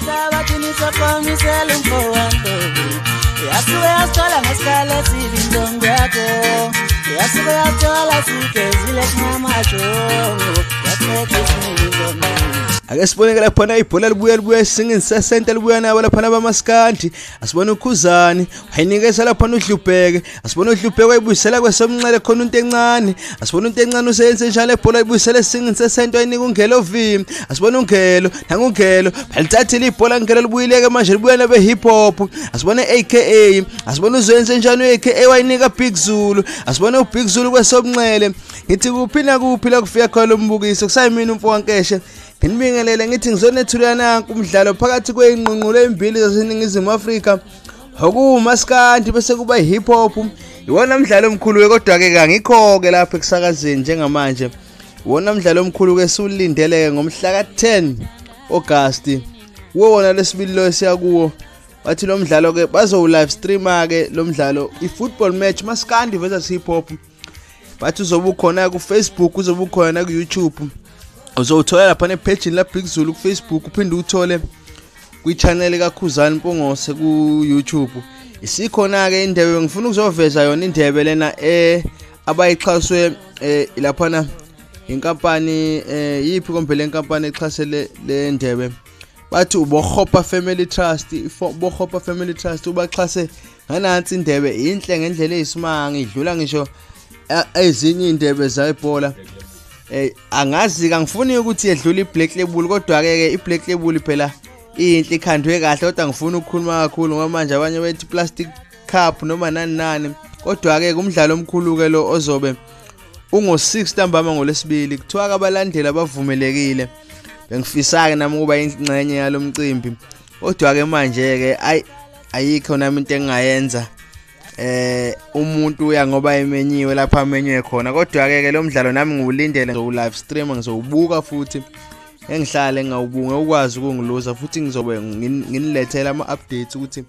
Taba tinisa komisela mfowethu Yasuke yasithola ngesikhala esibindongo yakho Yasuke yathola sikezile sinamajongo Yathethe sinibindongo Ake siboneke lapha ibhola libuya singenisa center libuya nabo lapha bamaskandi asibona uKhuzani wayinikeza lapha uDlubheke asibona uDlubheke wayibuyisela kwesomnxele khona uNto encane asibona uNto encane useyenze njalo ibhola libuyisela singenisa center wayinika uNgelo V asibona uNgelo nangungelo balithathile ibhola uNgelo libuyileke manje libuya nabe hip hop asibona AKA asibona uzoyenze njalo uAKA wayinika Big Zulu asibona uBig Zulu kwesomnxele ngithi kuphi na kuphi la kufika khona umbukiso kusayimina umfowankeshe Ngibingelele ngithi ngizonethula nanku umdlalo phakathi kweinqunqulo ezimbili zaseNingizimu Afrika okumaskandi bese kuba hip hop iwona umdlalo omkhulu kodwa ke ngikho ke lapha ekusakazeni njengamanje iwona umdlalo omkhulu ke siulindeleke ngomhla ka10 August wona lesibili lo siyakuwo wathi lo mdlalo ke bazo live streamer ke lo mdlalo ifootball match maskandi versus hip hop bathi uzobukhona ku Facebook uzobukhona ku YouTube uzothola lapha nepage la Big Zulu ku Facebook uphinde uthole kwi channel kaKhuzani Mpongose ku YouTube isikhona ke indebe ngifuna ukuzoveza yona indebe lena abayixhaswe lapha na inkampani yipi kompele inkampani exhasele le ndebe bathi uBohopa Family Trust Bohopa Family Trust ubaxhase nganansi indebe inhle ngendlela eyisimanga idlula ngisho ezinye indebe zayibhola angazi ngifuni ukuthi yedlula iBlack Label kodwa ke iBlack Label phela inhle ikhandwe kahle kodwa ngifuna ukukhuluma kakhulu ngoba manje abanye bethi plastic cup noma nani kodwa ke kumdlalo omkhulu ke lo ozobe ungo6 ntambama ngolesibili kuthiwa abalandeli abavumelekile bengifisa ke nami kuba ingcenye yalomcimbi kodwa ke manje ke ayikho nami into engayenza umuntu uya ngoba emenyiwe lapha amenyiwe khona kodwa ke lo mdlalo nami ngiwulindele live stream ngizowubuka futhi engihlale ngawubunga ukwazi ukungiluza futhi ngizobe nginilethela ama updates ukuthi